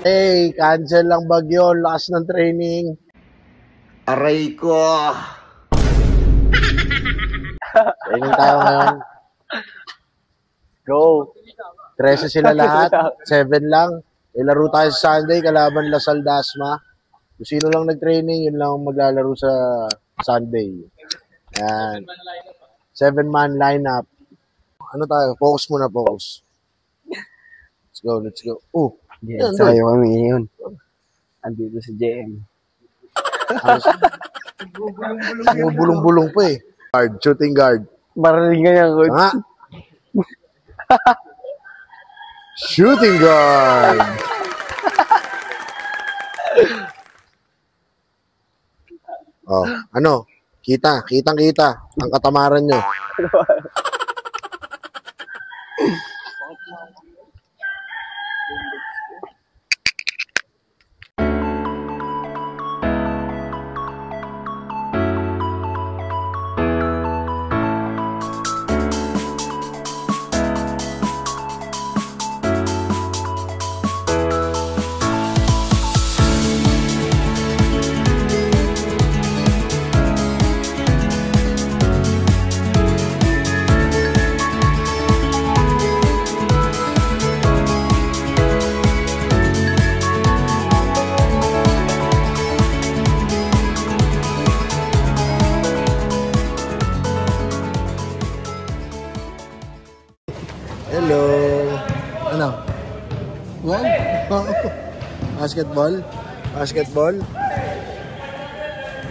Hey, cancel lang Bagyo, lakas ng training. Aray ko. Training tayo ngayon. Go. 13 sila lahat, 7 lang. Ilaro tayo sa Sunday, kalaban Lasal Dasma. Kung sino lang nag-training, yun lang maglalaro sa Sunday. Yan. 7-man lineup. Ano tayo? Focus muna, focus. Let's go, let's go. Oh, yan, sayo kami ngayon. Andito si JM. Bulong-bulong pa eh. Guard, shooting guard. Marinig nga yan, coach. Ah. Shooting guard. Oh, ano? Kitang-kita ang katamaran nyo. Hello. Ano? Wow. Basketball? Basketball?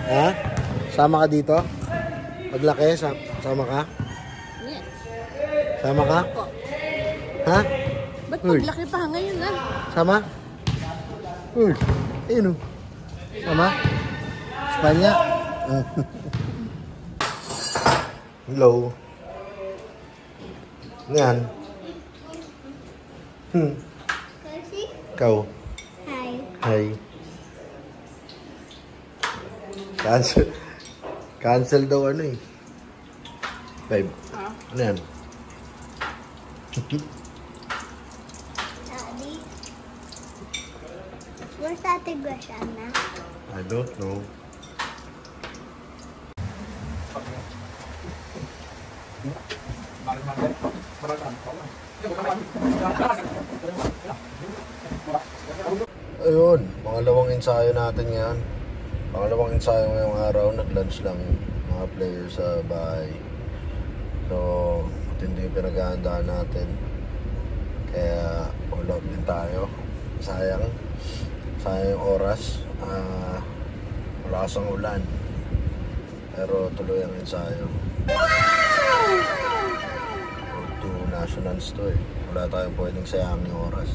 Ha? Sama ka dito? Paglaki, sama ka? Yes. Sama ka? Ha? Ba't paglaki pa ngayon na? Sama? Uy. Ayun o. Sama? Espanya? Hello. Ano yan? Ikaw? Hi. Hi. Cancel. Cancel daw ano eh. Babe. Ano yan? Daddy. Where's Ate Grashana? I don't know. Ayun, pangalawang ensayo natin ngayon. Pangalawang ensayo ngayong araw, nag-lunch lang mga players sa bahay. So, matindi yung pinaghahandaan natin. Kaya, all out din tayo. Sayang yung oras. Malakas ang ulan. Pero tuloy ang ensayo. Road to Nationals to eh. Wala tayong pwedeng sayang yung oras.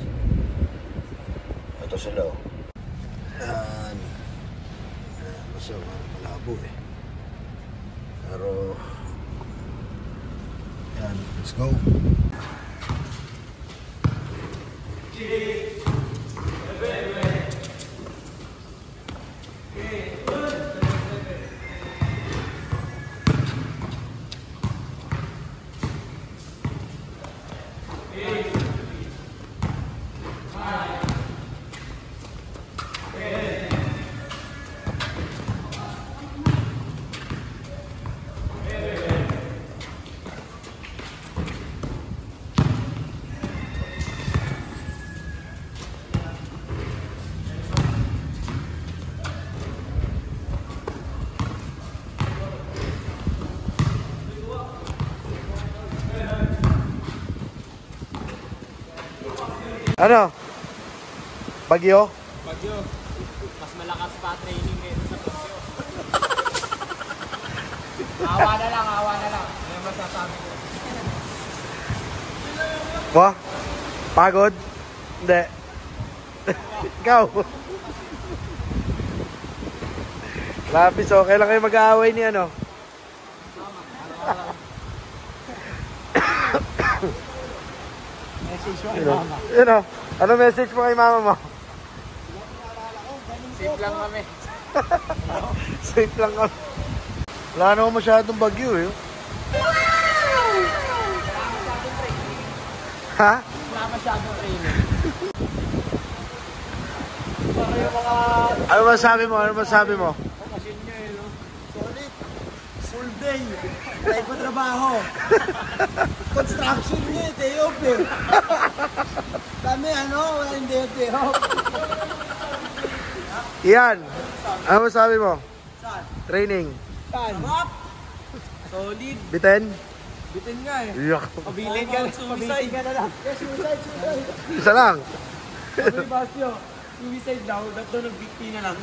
Ito sila oh. Yan. Basta malabo eh. Pero yan, let's go. Ano? Bagyo? Bagyo. Mas malakas pa training ngayon sa Bagyo. Awa na lang, awa na lang. Ano masasabi ko? Wah? Pagod? Hindi. Ikaw? Lapis, okay lang kayo mag-aaway ni ano? Yun o. Ano message mo kay mama mo? Safe lang kami. Safe lang kami. Wala naman masyadong bagyo eh. Ha? Wala masyadong training. Ano masabi mo? Ano masabi mo? Machine nyo eh, no? Solid. Full day. Tayo ko trabaho. Construction niya eh. Day off eh. Kami wala yung day off. Iyan. Ano masabi mo? Saan? Training. Saan? Sarap. Solid. Biten? Bitin nga eh. Iyak. Pabilin ka na lang. Yes, suicide. Isa lang. Sabi ni Bastio, suicide daw. Dapat daw nag-victim na lang.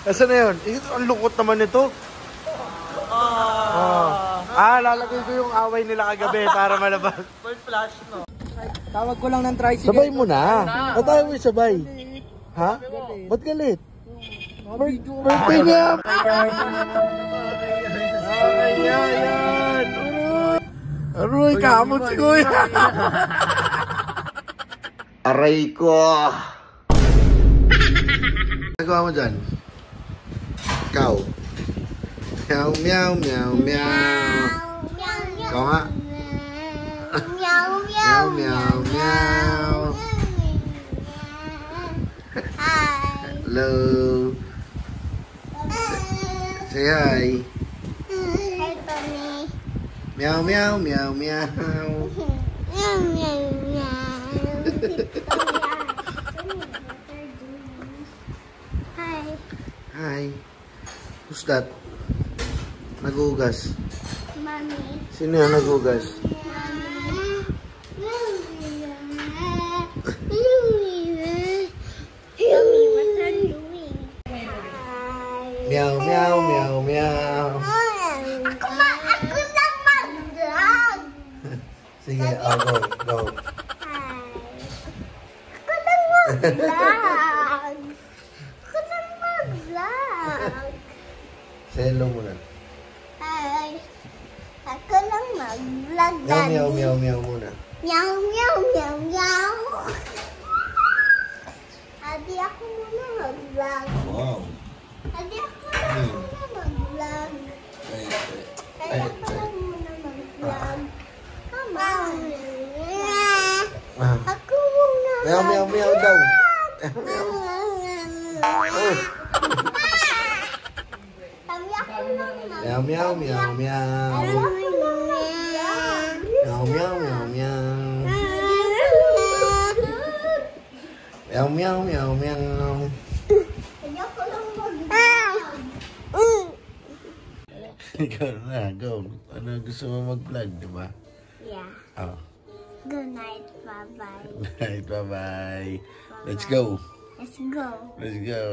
Nasaan na yun? Ito, ang lungkot naman nito. Lalagay ko yung away nila kagabi para malabas. First flash, no? Tawag ko lang ng tricycle. Sabay mo na. Ba't tayo mo sabay? Ha? Ba't galit? Birthday niya! Ayan! Aroy, kamot si Kuya! Aray ko. Nagawa mo dyan? Ikaw. Meow, meow, meow, meow. Ikaw nga. Meow, Meow, meow, meow. Hi. Hello. Say hi. Hi, Tommy. Meow, meow, meow, meow. Meow, meow, meow. Hi. Hi. Who's that? Nagugas. Mommy. Sino yung nagugas? Mommy, what are you doing? Meow, meow, meow, meow. Ako lang mag-vlog. Sige, I'll go. Go. Hi. Ako lang mag-vlog. Ako lang mag-vlog. Say hello muna. Hi. Ako lang mag-vlog, Meow, Daddy. meow, meow, meow muna. Meow, meow, meow, meow. Adi, ako muna mag-vlog. Wow. Adi, ako lang muna mag-vlog. Adi, ako lang muna mag-vlog. Come on. Ako muna Meow, meow, meow daw. Sabi ako lang Meow, meow, meow, meow. Meow, meow, meow, meow. Meow, meow, meow, meow. Ayoko lang mag-vlog. Ikaw na, go. Ano gusto mo mag-vlog, di ba? Yeah. Oh. Good night. Bye-bye. Right, bye-bye. Let's go. Let's go. Let's go.